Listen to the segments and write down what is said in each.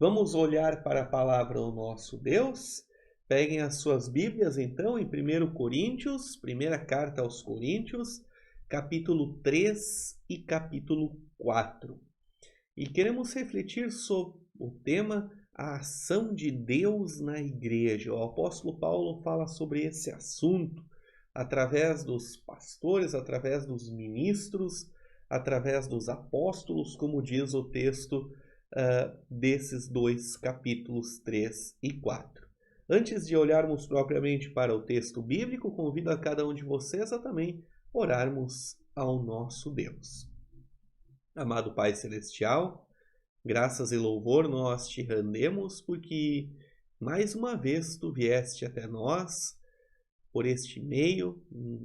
Vamos olhar para a palavra do nosso Deus? Peguem as suas Bíblias, então, em 1 Coríntios, primeira carta aos Coríntios, capítulo 3 e capítulo 4. E queremos refletir sobre o tema a ação de Deus na igreja. O apóstolo Paulo fala sobre esse assunto através dos pastores, através dos ministros, através dos apóstolos, como diz o texto desses dois capítulos 3 e 4. Antes de olharmos propriamente para o texto bíblico, convido a cada um de vocês a também orarmos ao nosso Deus. Amado Pai Celestial, graças e louvor nós te rendemos porque mais uma vez tu vieste até nós por este meio,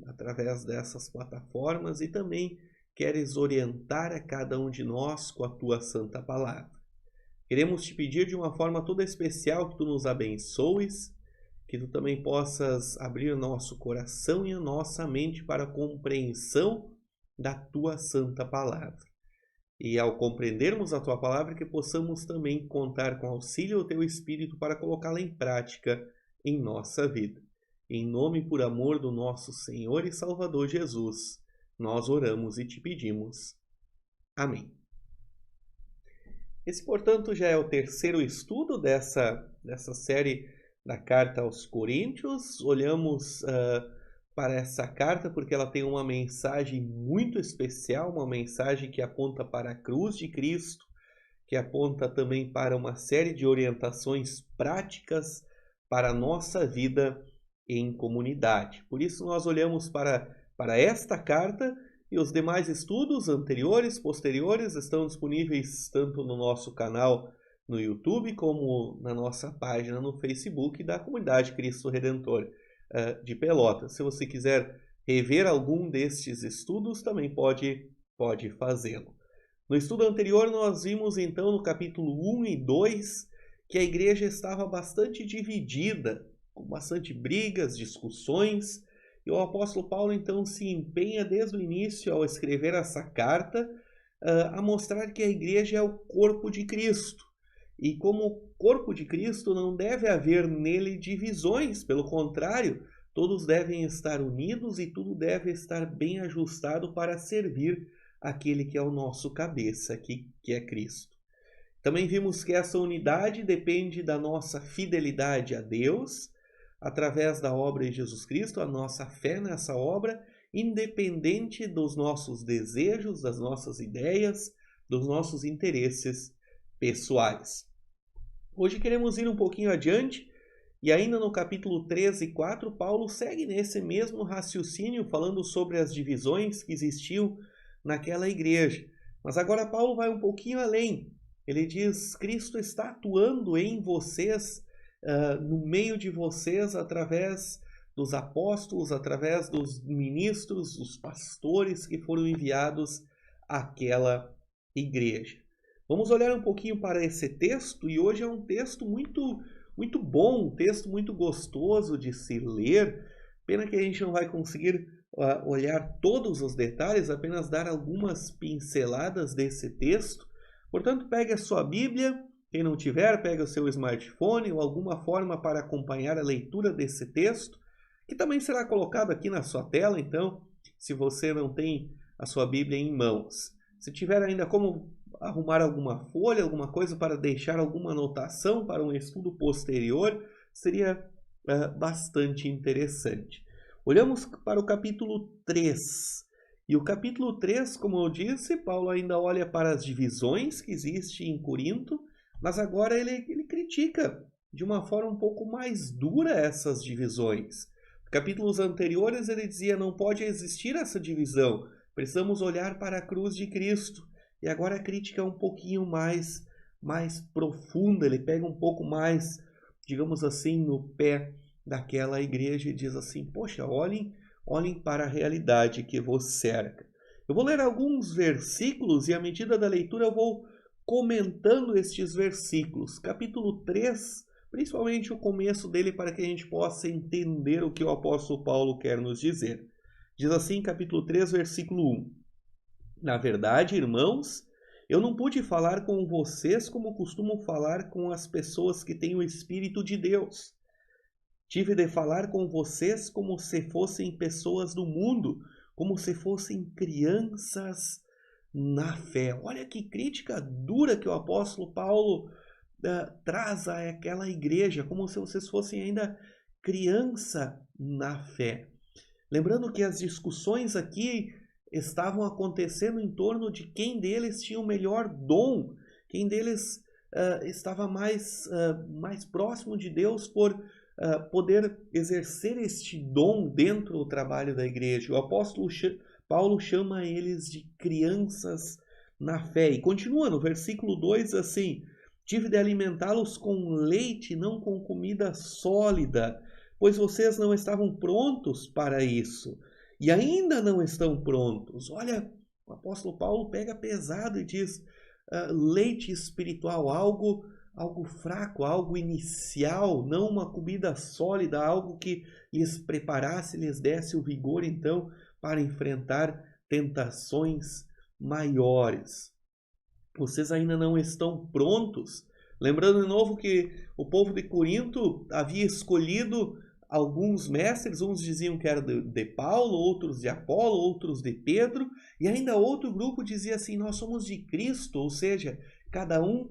através dessas plataformas, e também queres orientar a cada um de nós com a tua santa palavra. Queremos te pedir de uma forma toda especial que tu nos abençoes, que tu também possas abrir o nosso coração e a nossa mente para a compreensão da tua santa palavra. E ao compreendermos a tua palavra, que possamos também contar com o auxílio do teu Espírito para colocá-la em prática em nossa vida. Em nome e por amor do nosso Senhor e Salvador Jesus, nós oramos e te pedimos. Amém. Esse, portanto, já é o terceiro estudo dessa série da Carta aos Coríntios. Olhamos para essa carta porque ela tem uma mensagem muito especial, uma mensagem que aponta para a cruz de Cristo, que aponta também para uma série de orientações práticas para a nossa vida em comunidade. Por isso nós olhamos para esta carta, e os demais estudos anteriores, posteriores, estão disponíveis tanto no nosso canal no YouTube como na nossa página no Facebook da Comunidade Cristo Redentor de Pelotas. Se você quiser rever algum destes estudos, também pode fazê-lo. No estudo anterior, nós vimos então no capítulo 1 e 2 que a igreja estava bastante dividida, com bastante brigas, discussões, e o apóstolo Paulo então se empenha desde o início ao escrever essa carta a mostrar que a igreja é o corpo de Cristo. E como corpo de Cristo não deve haver nele divisões, pelo contrário, todos devem estar unidos e tudo deve estar bem ajustado para servir aquele que é o nosso cabeça, que é Cristo. Também vimos que essa unidade depende da nossa fidelidade a Deus, através da obra de Jesus Cristo, a nossa fé nessa obra, independente dos nossos desejos, das nossas ideias, dos nossos interesses pessoais. Hoje queremos ir um pouquinho adiante, e ainda no capítulo 3 e 4, Paulo segue nesse mesmo raciocínio, falando sobre as divisões que existiam naquela igreja. Mas agora Paulo vai um pouquinho além. Ele diz: Cristo está atuando em vocês, no meio de vocês, através dos apóstolos, através dos ministros, dos pastores que foram enviados àquela igreja. Vamos olhar um pouquinho para esse texto, e hoje é um texto muito bom, um texto muito gostoso de se ler. Pena que a gente não vai conseguir olhar todos os detalhes, apenas dar algumas pinceladas desse texto. Portanto, pegue a sua Bíblia. Quem não tiver, pega o seu smartphone ou alguma forma para acompanhar a leitura desse texto, que também será colocado aqui na sua tela, então, se você não tem a sua Bíblia em mãos. Se tiver ainda como arrumar alguma folha, alguma coisa para deixar alguma anotação para um estudo posterior, seria bastante interessante. Olhamos para o capítulo 3. E o capítulo 3, como eu disse, Paulo ainda olha para as divisões que existem em Corinto, mas agora ele critica de uma forma um pouco mais dura essas divisões. Nos capítulos anteriores ele dizia: não pode existir essa divisão, precisamos olhar para a cruz de Cristo. E agora a crítica é um pouquinho mais profunda, ele pega um pouco mais, digamos assim, no pé daquela igreja e diz assim: poxa, olhem para a realidade que vos cerca. Eu vou ler alguns versículos e à medida da leitura eu vou comentando estes versículos. Capítulo 3, principalmente o começo dele, para que a gente possa entender o que o apóstolo Paulo quer nos dizer. Diz assim, capítulo 3, versículo 1. Na verdade, irmãos, Eu não pude falar com vocês como costumo falar com as pessoas que têm o Espírito de Deus. Tive de falar com vocês como se fossem pessoas do mundo, como se fossem crianças na fé. Olha que crítica dura que o apóstolo Paulo traz àquela igreja, como se vocês fossem ainda criança na fé. Lembrando que as discussões aqui estavam acontecendo em torno de quem deles tinha o melhor dom, quem deles estava mais próximo de Deus por poder exercer este dom dentro do trabalho da igreja. O apóstolo Paulo chama eles de crianças na fé. E continua no versículo 2 assim: tive de alimentá-los com leite, não com comida sólida, pois vocês não estavam prontos para isso. E ainda não estão prontos. Olha, o apóstolo Paulo pega pesado e diz leite espiritual, algo fraco, algo inicial, não uma comida sólida, algo que lhes preparasse, lhes desse o vigor, então, para enfrentar tentações maiores. Vocês ainda não estão prontos. Lembrando de novo que o povo de Corinto havia escolhido alguns mestres, uns diziam que era de Paulo, outros de Apolo, outros de Pedro, e ainda outro grupo dizia assim, nós somos de Cristo, ou seja, cada um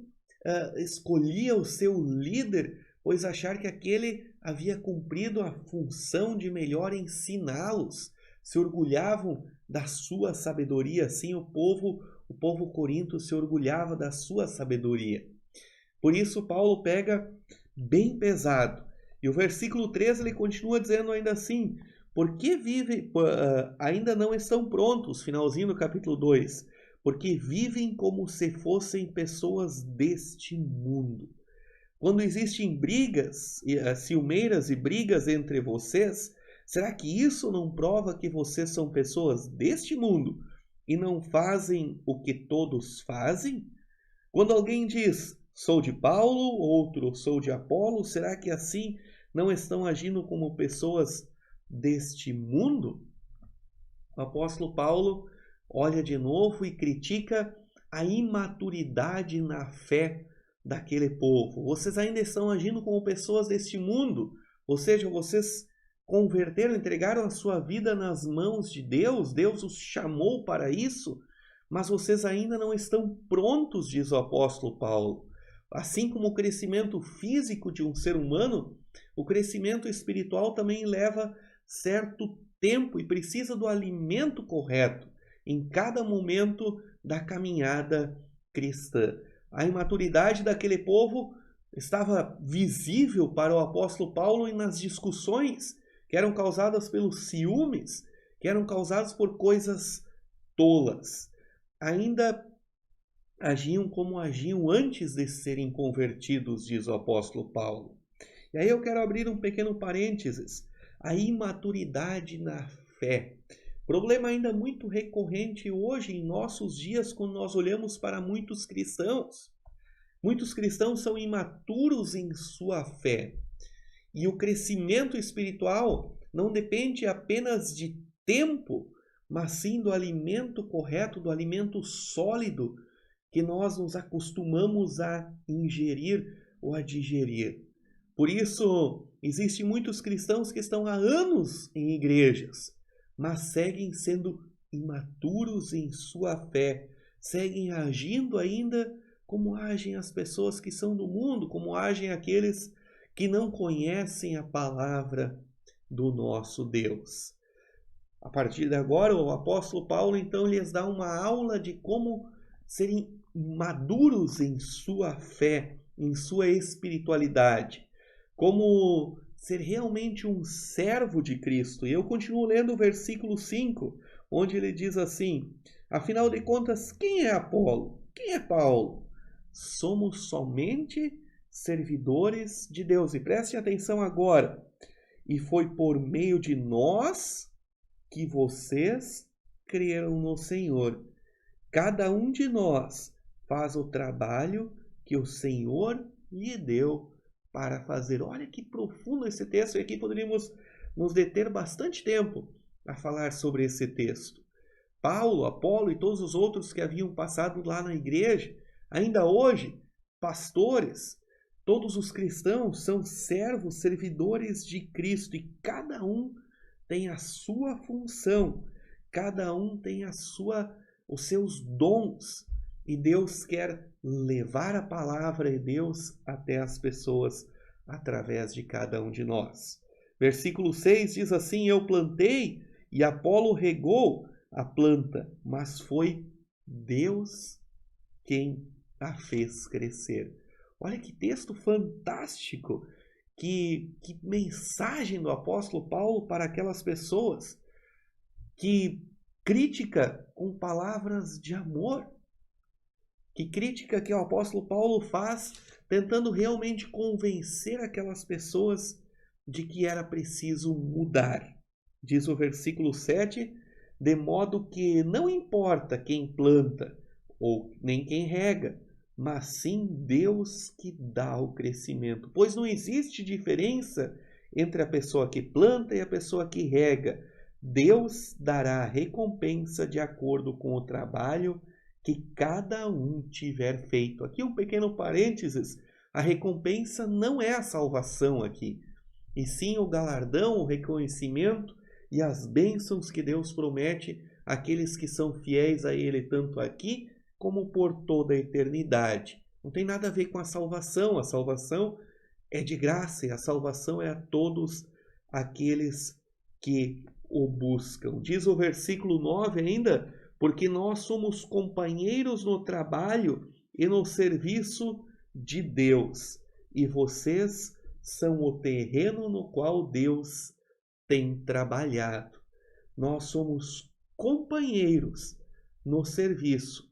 escolhia o seu líder, pois achar que aquele havia cumprido a função de melhor ensiná-los. Se orgulhavam da sua sabedoria, assim o povo corinto se orgulhava da sua sabedoria. Por isso Paulo pega bem pesado. E o versículo 13 ele continua dizendo ainda assim, porque ainda não estão prontos, finalzinho do capítulo 2, porque vivem como se fossem pessoas deste mundo. Quando existem brigas, ciumeiras e brigas entre vocês, será que isso não prova que vocês são pessoas deste mundo e não fazem o que todos fazem? Quando alguém diz, sou de Paulo, outro, sou de Apolo, será que assim não estão agindo como pessoas deste mundo? O apóstolo Paulo olha de novo e critica a imaturidade na fé daquele povo. Vocês ainda estão agindo como pessoas deste mundo, ou seja, vocês converteram, entregaram a sua vida nas mãos de Deus, Deus os chamou para isso, mas vocês ainda não estão prontos, diz o apóstolo Paulo. Assim como o crescimento físico de um ser humano, o crescimento espiritual também leva certo tempo e precisa do alimento correto em cada momento da caminhada cristã. A imaturidade daquele povo estava visível para o apóstolo Paulo e nas discussões que eram causadas pelos ciúmes, que eram causadas por coisas tolas. Ainda agiam como agiam antes de serem convertidos, diz o apóstolo Paulo. E aí eu quero abrir um pequeno parênteses. A imaturidade na fé. Problema ainda muito recorrente hoje em nossos dias quando nós olhamos para muitos cristãos. Muitos cristãos são imaturos em sua fé. E o crescimento espiritual não depende apenas de tempo, mas sim do alimento correto, do alimento sólido que nós nos acostumamos a ingerir ou a digerir. Por isso, existem muitos cristãos que estão há anos em igrejas, mas seguem sendo imaturos em sua fé, seguem agindo ainda como agem as pessoas que são do mundo, como agem aqueles que não conhecem a palavra do nosso Deus. A partir de agora, o apóstolo Paulo então lhes dá uma aula de como serem maduros em sua fé, em sua espiritualidade, como ser realmente um servo de Cristo. E eu continuo lendo o versículo 5, onde ele diz assim, afinal de contas, quem é Apolo? Quem é Paulo? Somos somente servidores de Deus. E preste atenção agora. E foi por meio de nós que vocês creram no Senhor. Cada um de nós faz o trabalho que o Senhor lhe deu para fazer. Olha que profundo esse texto. E aqui poderíamos nos deter bastante tempo a falar sobre esse texto. Paulo, Apolo e todos os outros que haviam passado lá na igreja. Ainda hoje, pastores, todos os cristãos são servos, servidores de Cristo, e cada um tem a sua função, cada um tem os seus dons, e Deus quer levar a palavra de Deus até as pessoas através de cada um de nós. Versículo 6 diz assim: eu plantei e Apolo regou a planta, mas foi Deus quem a fez crescer. Olha que texto fantástico, que mensagem do apóstolo Paulo para aquelas pessoas, que crítica com palavras de amor, que crítica que o apóstolo Paulo faz, tentando realmente convencer aquelas pessoas de que era preciso mudar. Diz o versículo 7, de modo que não importa quem planta, ou nem quem rega, mas sim Deus que dá o crescimento. Pois não existe diferença entre a pessoa que planta e a pessoa que rega. Deus dará a recompensa de acordo com o trabalho que cada um tiver feito. Aqui um pequeno parênteses, a recompensa não é a salvação aqui, e sim o galardão, o reconhecimento e as bênçãos que Deus promete àqueles que são fiéis a Ele, tanto aqui como por toda a eternidade. Não tem nada a ver com a salvação é de graça, e a salvação é a todos aqueles que o buscam. Diz o versículo 9 ainda, porque nós somos companheiros no trabalho e no serviço de Deus, e vocês são o terreno no qual Deus tem trabalhado. Nós somos companheiros no serviço,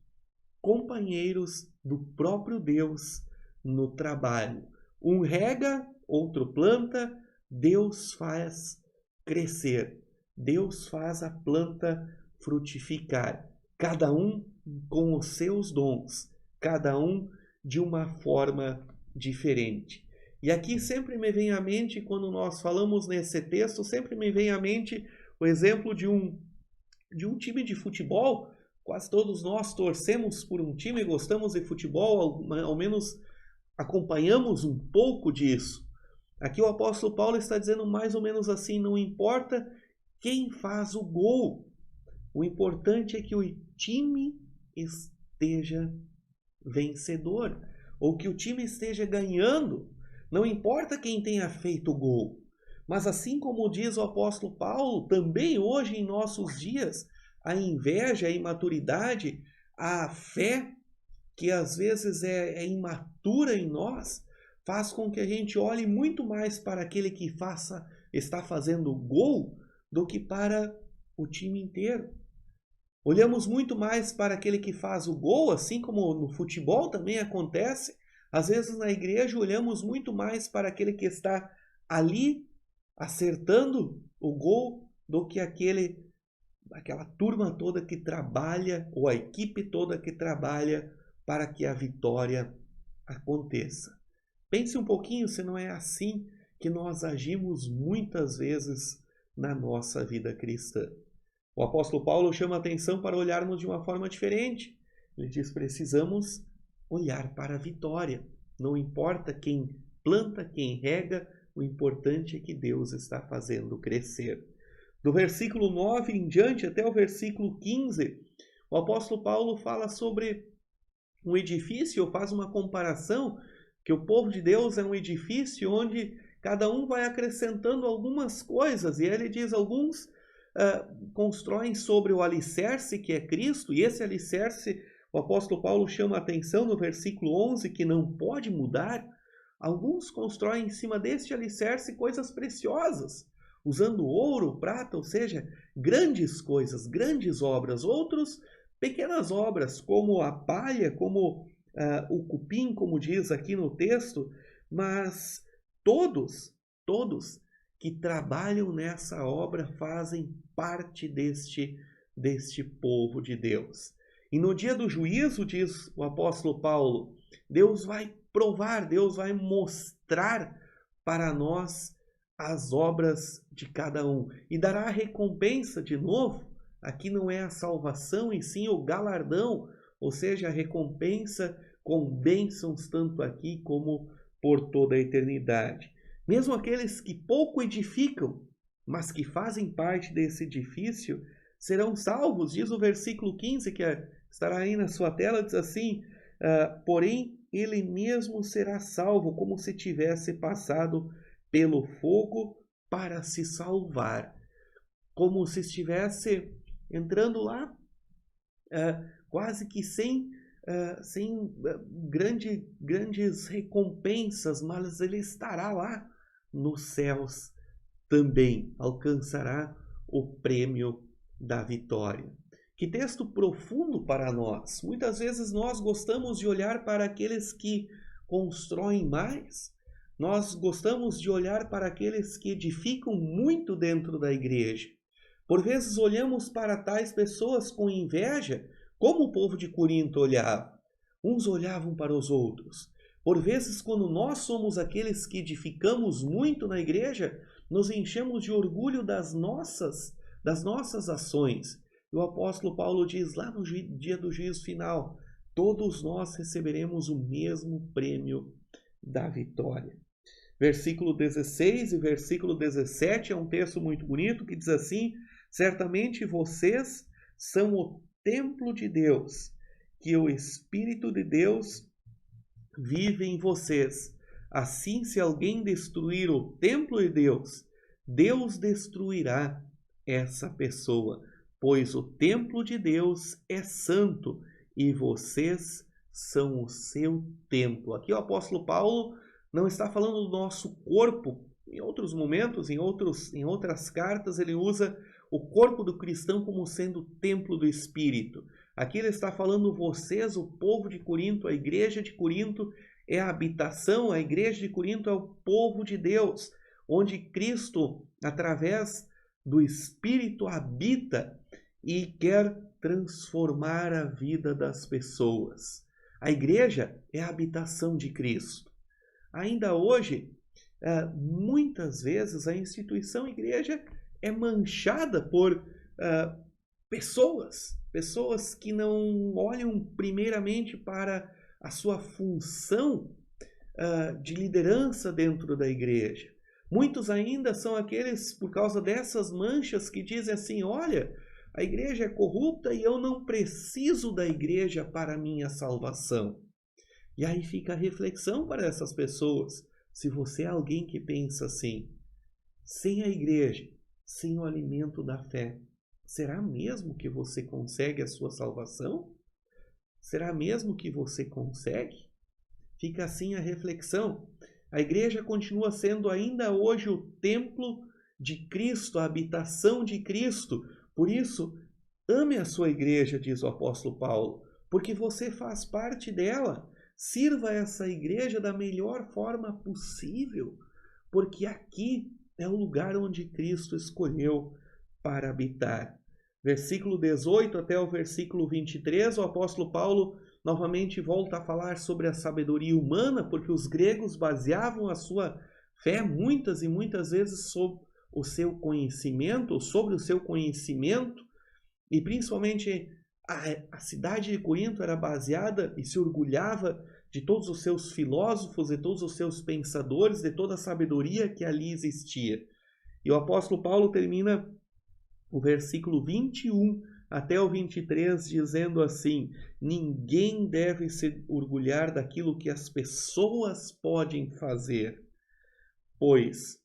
companheiros do próprio Deus no trabalho. Um rega, outro planta, Deus faz crescer. Deus faz a planta frutificar. Cada um com os seus dons, cada um de uma forma diferente. E aqui sempre me vem à mente, quando nós falamos nesse texto, sempre me vem à mente o exemplo de um time de futebol. Quase todos nós torcemos por um time, gostamos de futebol, ao menos acompanhamos um pouco disso. Aqui o apóstolo Paulo está dizendo mais ou menos assim: não importa quem faz o gol, o importante é que o time esteja vencedor, ou que o time esteja ganhando. Não importa quem tenha feito o gol. Mas assim como diz o apóstolo Paulo, também hoje em nossos dias, a inveja, a imaturidade, a fé, que às vezes é imatura em nós, faz com que a gente olhe muito mais para aquele que está fazendo o gol do que para o time inteiro. Olhamos muito mais para aquele que faz o gol, assim como no futebol também acontece. Às vezes na igreja olhamos muito mais para aquele que está ali acertando o gol do que aquela turma toda que trabalha, ou a equipe toda que trabalha para que a vitória aconteça. Pense um pouquinho se não é assim que nós agimos muitas vezes na nossa vida cristã. O apóstolo Paulo chama a atenção para olharmos de uma forma diferente. Ele diz: precisamos olhar para a vitória. Não importa quem planta, quem rega, o importante é que Deus está fazendo crescer. Do versículo 9 em diante até o versículo 15, o apóstolo Paulo fala sobre um edifício, faz uma comparação, que o povo de Deus é um edifício onde cada um vai acrescentando algumas coisas, e ele diz: alguns constroem sobre o alicerce que é Cristo, e esse alicerce o apóstolo Paulo chama a atenção no versículo 11, que não pode mudar. Alguns constroem em cima deste alicerce coisas preciosas, usando ouro, prata, ou seja, grandes coisas, grandes obras. Outros, pequenas obras, como a palha, como o cupim, como diz aqui no texto, mas todos que trabalham nessa obra fazem parte deste povo de Deus. E no dia do juízo, diz o apóstolo Paulo, Deus vai provar, Deus vai mostrar para nós as obras de cada um e dará a recompensa de novo aqui não é a salvação e sim o galardão, ou seja, a recompensa com bênçãos tanto aqui como por toda a eternidade. Mesmo aqueles que pouco edificam, mas que fazem parte desse edifício, serão salvos. Diz o versículo 15, que estará aí na sua tela, diz assim, porém ele mesmo será salvo, como se tivesse passado pelo fogo para se salvar. Como se estivesse entrando lá, quase que sem grandes recompensas, mas ele estará lá nos céus também, alcançará o prêmio da vitória. Que texto profundo para nós. Muitas vezes nós gostamos de olhar para aqueles que constroem mais, nós gostamos de olhar para aqueles que edificam muito dentro da igreja. Por vezes olhamos para tais pessoas com inveja, como o povo de Corinto olhava. Uns olhavam para os outros. Por vezes, quando nós somos aqueles que edificamos muito na igreja, nos enchemos de orgulho das nossas ações. E o apóstolo Paulo diz lá no dia do juízo final, todos nós receberemos o mesmo prêmio da vitória. Versículo 16 e versículo 17 é um texto muito bonito que diz assim, certamente vocês são o templo de Deus, que o Espírito de Deus vive em vocês. Assim, se alguém destruir o templo de Deus, Deus destruirá essa pessoa, pois o templo de Deus é santo e vocês são o seu templo. Aqui o apóstolo Paulo não está falando do nosso corpo. Em outros momentos, em outras cartas, ele usa o corpo do cristão como sendo o templo do Espírito. Aqui ele está falando vocês, o povo de Corinto, a igreja de Corinto é a habitação, a igreja de Corinto é o povo de Deus, onde Cristo, através do Espírito, habita e quer transformar a vida das pessoas. A igreja é a habitação de Cristo. Ainda hoje, muitas vezes a instituição igreja é manchada por pessoas que não olham primeiramente para a sua função de liderança dentro da igreja. Muitos ainda são aqueles, por causa dessas manchas, que dizem assim, olha, a igreja é corrupta e eu não preciso da igreja para a minha salvação. E aí fica a reflexão para essas pessoas. Se você é alguém que pensa assim, sem a igreja, sem o alimento da fé, será mesmo que você consegue a sua salvação? Será mesmo que você consegue? Fica assim a reflexão. A igreja continua sendo ainda hoje o templo de Cristo, a habitação de Cristo. Por isso, ame a sua igreja, diz o apóstolo Paulo, porque você faz parte dela. Sirva essa igreja da melhor forma possível, porque aqui é o lugar onde Cristo escolheu para habitar. Versículo 18 até o versículo 23, o apóstolo Paulo novamente volta a falar sobre a sabedoria humana, porque os gregos baseavam a sua fé muitas e muitas vezes sobre o seu conhecimento, e principalmente a cidade de Corinto era baseada e se orgulhava de todos os seus filósofos, de todos os seus pensadores, de toda a sabedoria que ali existia. E o apóstolo Paulo termina o versículo 21 até o 23 dizendo assim, ninguém deve se orgulhar daquilo que as pessoas podem fazer, pois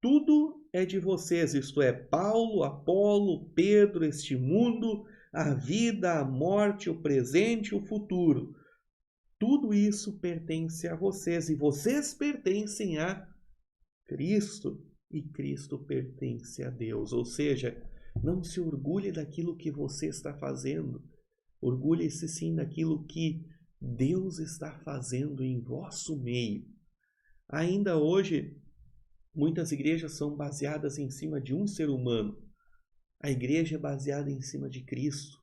tudo é de vocês, isto é, Paulo, Apolo, Pedro, este mundo, a vida, a morte, o presente e o futuro. Tudo isso pertence a vocês e vocês pertencem a Cristo e Cristo pertence a Deus. Ou seja, não se orgulhe daquilo que você está fazendo. Orgulhe-se sim daquilo que Deus está fazendo em vosso meio. Ainda hoje, muitas igrejas são baseadas em cima de um ser humano. A igreja é baseada em cima de Cristo,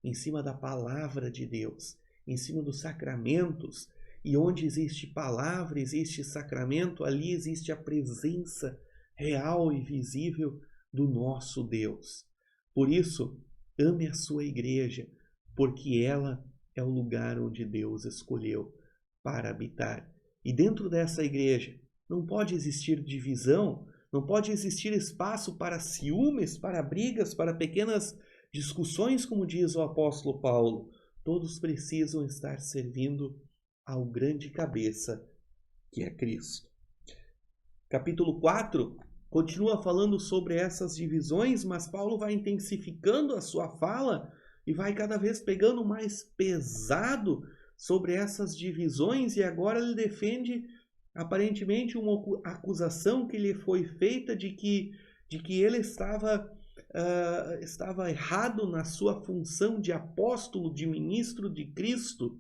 em cima da palavra de Deus, em cima dos sacramentos. E onde existe palavra, existe sacramento, ali existe a presença real e visível do nosso Deus. Por isso, ame a sua igreja, porque ela é o lugar onde Deus escolheu para habitar. E dentro dessa igreja não pode existir divisão, não pode existir espaço para ciúmes, para brigas, para pequenas discussões, como diz o apóstolo Paulo. Todos precisam estar servindo ao grande cabeça, que é Cristo. Capítulo 4 continua falando sobre essas divisões, mas Paulo vai intensificando a sua fala e vai cada vez pegando mais pesado sobre essas divisões, e agora ele defende aparentemente uma acusação que lhe foi feita de que ele estava errado na sua função de apóstolo, de ministro de Cristo.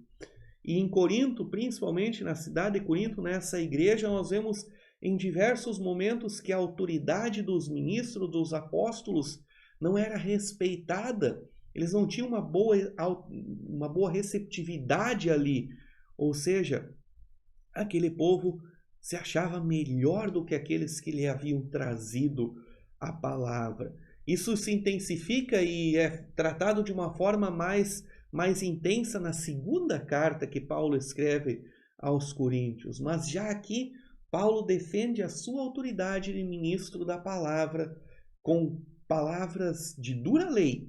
E em Corinto, principalmente na cidade de Corinto, nessa igreja, nós vemos em diversos momentos que a autoridade dos ministros, dos apóstolos, não era respeitada. Eles não tinham uma boa receptividade ali. Ou seja, aquele povo se achava melhor do que aqueles que lhe haviam trazido a palavra. Isso se intensifica e é tratado de uma forma mais intensa na segunda carta que Paulo escreve aos Coríntios. Mas já aqui, Paulo defende a sua autoridade de ministro da palavra com palavras de dura lei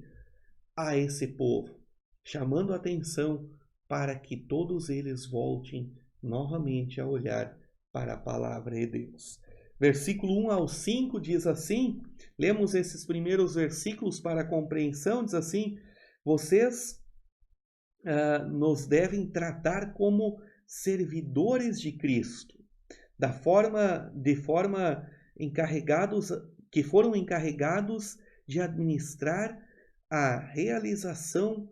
a esse povo, chamando a atenção para que todos eles voltem novamente a olhar para a palavra de Deus. Versículo 1 ao 5 diz assim, lemos esses primeiros versículos para a compreensão, diz assim: vocês nos devem tratar como servidores de Cristo, de forma encarregados, que foram encarregados de administrar a realização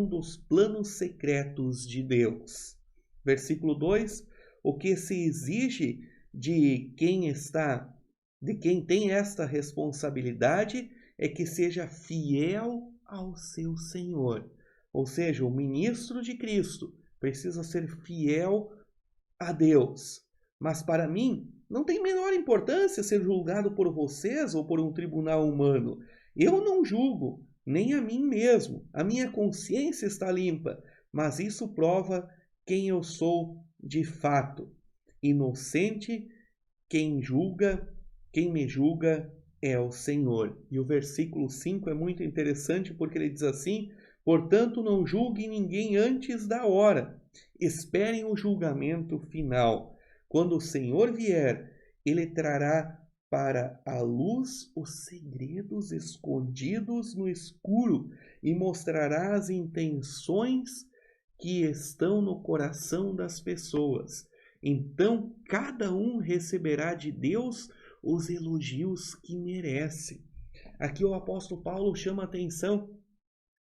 dos planos secretos de Deus. Versículo 2: o que se exige de quem tem esta responsabilidade é que seja fiel ao seu Senhor. Ou seja, o ministro de Cristo precisa ser fiel a Deus. Mas para mim, não tem menor importância ser julgado por vocês ou por um tribunal humano. Eu não julgo, nem a mim mesmo. A minha consciência está limpa, mas isso prova quem eu sou de fato. Inocente, quem me julga é o Senhor. E o versículo 5 é muito interessante porque ele diz assim: portanto, não julguem ninguém antes da hora. Esperem o julgamento final. Quando o Senhor vier, ele trará para a luz os segredos escondidos no escuro e mostrará as intenções que estão no coração das pessoas. Então, cada um receberá de Deus os elogios que merece. Aqui o apóstolo Paulo chama a atenção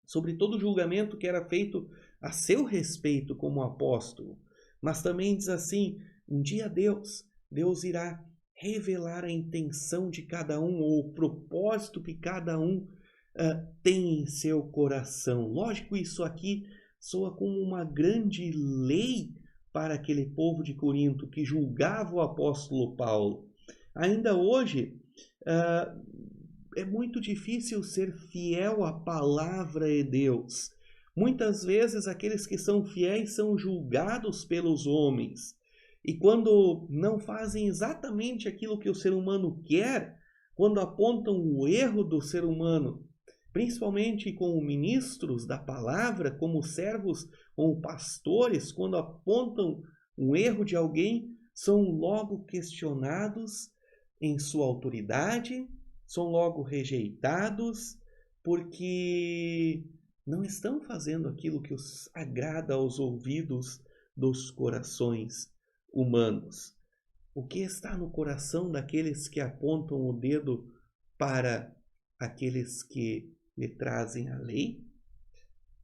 sobre todo o julgamento que era feito a seu respeito como apóstolo. Mas também diz assim: um dia Deus irá revelar a intenção de cada um, ou o propósito que cada um tem em seu coração. Lógico, isso aqui soa como uma grande lei para aquele povo de Corinto que julgava o apóstolo Paulo. Ainda hoje, é muito difícil ser fiel à palavra de Deus. Muitas vezes aqueles que são fiéis são julgados pelos homens. E quando não fazem exatamente aquilo que o ser humano quer, quando apontam o erro do ser humano, principalmente como ministros da palavra, como servos, como pastores, quando apontam um erro de alguém, são logo questionados em sua autoridade, são logo rejeitados, porque não estão fazendo aquilo que os agrada aos ouvidos dos corações humanos. O que está no coração daqueles que apontam o dedo para aqueles que lhe trazem a lei?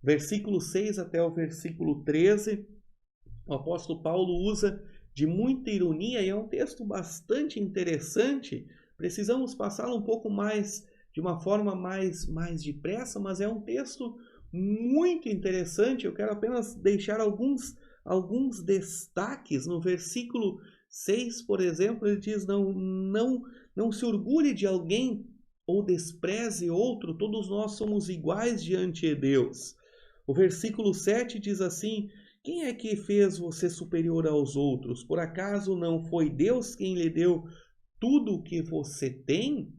Versículo 6 até o versículo 13, o apóstolo Paulo usa de muita ironia e é um texto bastante interessante. Precisamos passá-lo um pouco mais, de uma forma mais depressa, mas é um texto muito interessante. Eu quero apenas deixar alguns destaques. No versículo 6, por exemplo, ele diz: não se orgulhe de alguém ou despreze outro, todos nós somos iguais diante de Deus. O versículo 7 diz assim: quem é que fez você superior aos outros? Por acaso não foi Deus quem lhe deu tudo o que você tem?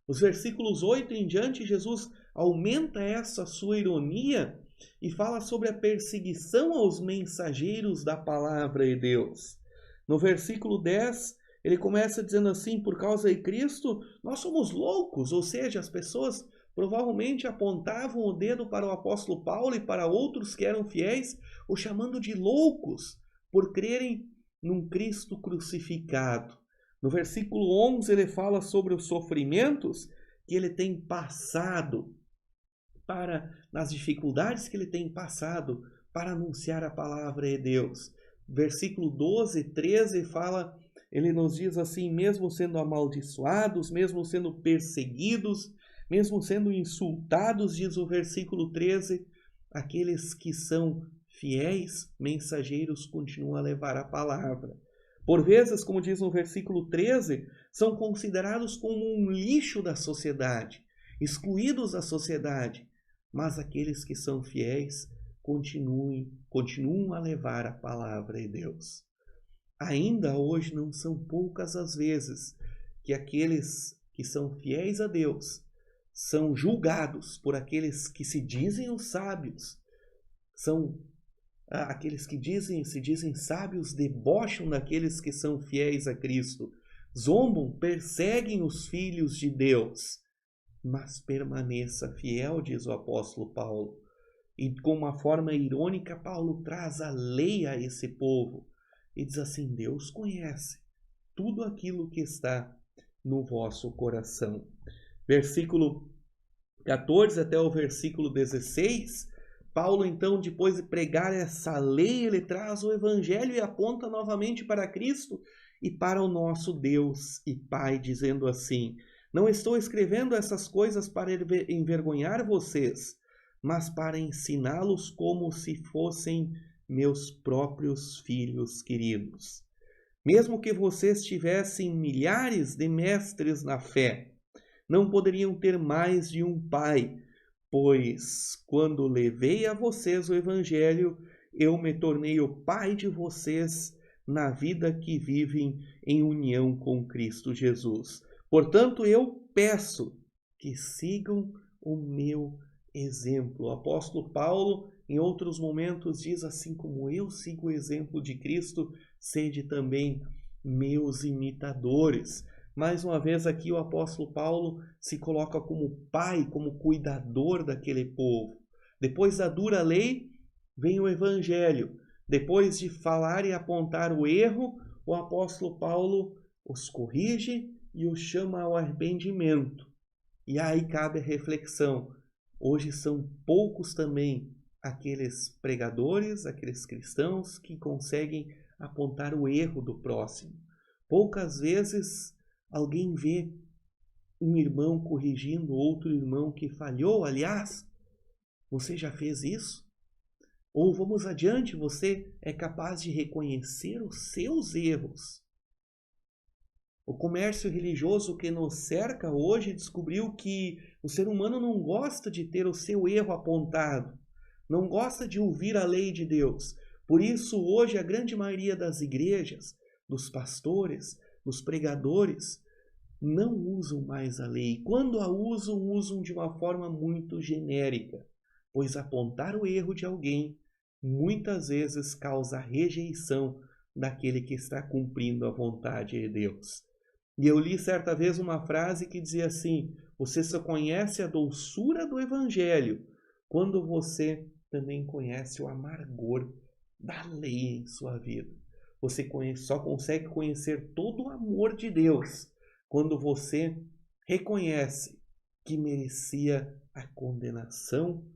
Os versículos 8 em diante, Jesus aumenta essa sua ironia e fala sobre a perseguição aos mensageiros da palavra de Deus. No versículo 10, ele começa dizendo assim: por causa de Cristo, nós somos loucos, ou seja, as pessoas provavelmente apontavam o dedo para o apóstolo Paulo e para outros que eram fiéis, o chamando de loucos por crerem num Cristo crucificado. No versículo 11 ele fala sobre os sofrimentos que ele tem passado, nas dificuldades que ele tem passado para anunciar a palavra de Deus. Versículo 12, 13 fala, ele nos diz assim: mesmo sendo amaldiçoados, mesmo sendo perseguidos, mesmo sendo insultados, diz o versículo 13, aqueles que são fiéis mensageiros continuam a levar a palavra. Por vezes, como diz no versículo 13, são considerados como um lixo da sociedade, excluídos da sociedade, mas aqueles que são fiéis continuam a levar a palavra de Deus. Ainda hoje não são poucas as vezes que aqueles que são fiéis a Deus são julgados por aqueles que se dizem os sábios, são aqueles que se dizem sábios, debocham daqueles que são fiéis a Cristo, zombam, perseguem os filhos de Deus, mas permaneça fiel, diz o apóstolo Paulo. E com uma forma irônica, Paulo traz a lei a esse povo e diz assim: Deus conhece tudo aquilo que está no vosso coração. Versículo 14 até o versículo 16, Paulo, então, depois de pregar essa lei, ele traz o evangelho e aponta novamente para Cristo e para o nosso Deus e Pai, dizendo assim: não estou escrevendo essas coisas para envergonhar vocês, mas para ensiná-los como se fossem meus próprios filhos queridos. Mesmo que vocês tivessem milhares de mestres na fé, não poderiam ter mais de um pai, pois quando levei a vocês o evangelho, eu me tornei o pai de vocês na vida que vivem em união com Cristo Jesus. Portanto, eu peço que sigam o meu exemplo. O apóstolo Paulo, em outros momentos, diz assim: como eu sigo o exemplo de Cristo, sede também meus imitadores. Mais uma vez aqui o apóstolo Paulo se coloca como pai, como cuidador daquele povo. Depois da dura lei, vem o evangelho. Depois de falar e apontar o erro, o apóstolo Paulo os corrige e os chama ao arrependimento. E aí cabe a reflexão. Hoje são poucos também aqueles pregadores, aqueles cristãos que conseguem apontar o erro do próximo. Poucas vezes alguém vê um irmão corrigindo outro irmão que falhou. Aliás, você já fez isso? Ou vamos adiante, você é capaz de reconhecer os seus erros? O comércio religioso que nos cerca hoje descobriu que o ser humano não gosta de ter o seu erro apontado, não gosta de ouvir a lei de Deus. Por isso, hoje, a grande maioria das igrejas, dos pastores, dos pregadores, não usam mais a lei. Quando a usam, usam de uma forma muito genérica, pois apontar o erro de alguém muitas vezes causa rejeição daquele que está cumprindo a vontade de Deus. E eu li certa vez uma frase que dizia assim: você só conhece a doçura do evangelho quando você também conhece o amargor da lei em sua vida. Você só consegue conhecer todo o amor de Deus quando você reconhece que merecia a condenação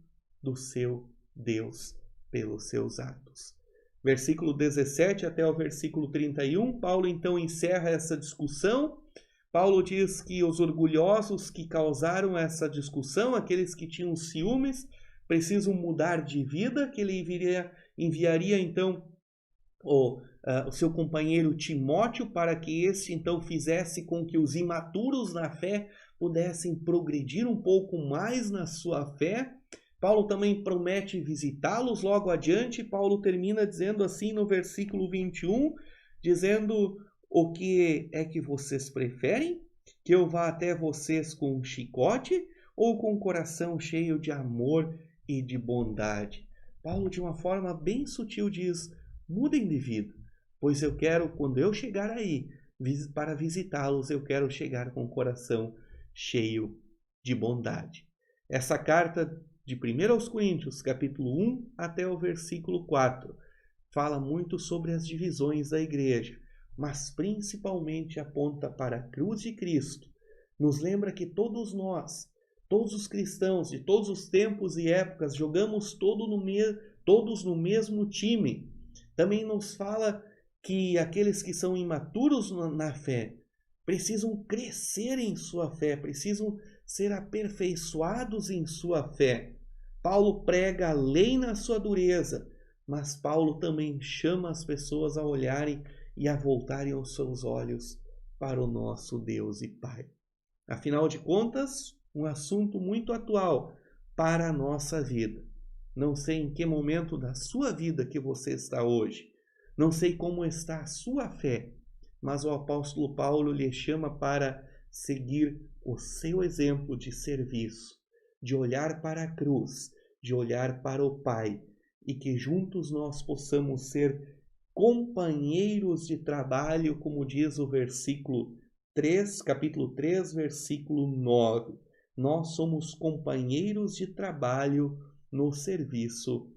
do seu Deus pelos seus atos. Versículo 17 até o versículo 31, Paulo então encerra essa discussão. Paulo diz que os orgulhosos que causaram essa discussão, aqueles que tinham ciúmes, precisam mudar de vida, que ele enviaria então o seu companheiro Timóteo para que este então fizesse com que os imaturos na fé pudessem progredir um pouco mais na sua fé. Paulo também promete visitá-los logo adiante. Paulo termina dizendo assim no versículo 21, dizendo: o que é que vocês preferem? Que eu vá até vocês com um chicote ou com um coração cheio de amor e de bondade? Paulo, de uma forma bem sutil, diz: mudem de vida, pois eu quero, quando eu chegar aí para visitá-los, eu quero chegar com o coração cheio de bondade. Essa carta de 1 aos Coríntios, capítulo 1 até o versículo 4, fala muito sobre as divisões da igreja, mas principalmente aponta para a cruz de Cristo. Nos lembra que todos nós, todos os cristãos de todos os tempos e épocas, jogamos todos no mesmo time. Também nos fala que aqueles que são imaturos na fé precisam crescer em sua fé, precisam ser aperfeiçoados em sua fé. Paulo prega a lei na sua dureza, mas Paulo também chama as pessoas a olharem e a voltarem os seus olhos para o nosso Deus e Pai. Afinal de contas, um assunto muito atual para a nossa vida. Não sei em que momento da sua vida que você está hoje. Não sei como está a sua fé, mas o apóstolo Paulo lhe chama para seguir o seu exemplo de serviço, de olhar para a cruz, de olhar para o Pai, e que juntos nós possamos ser companheiros de trabalho, como diz o versículo 3, capítulo 3, versículo 9. Nós somos companheiros de trabalho no serviço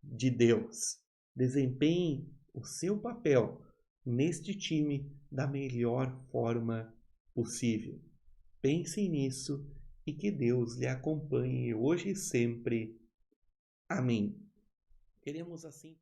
de Deus. Desempenhe o seu papel neste time da melhor forma possível. Pense nisso e que Deus lhe acompanhe hoje e sempre. Amém. Queremos assim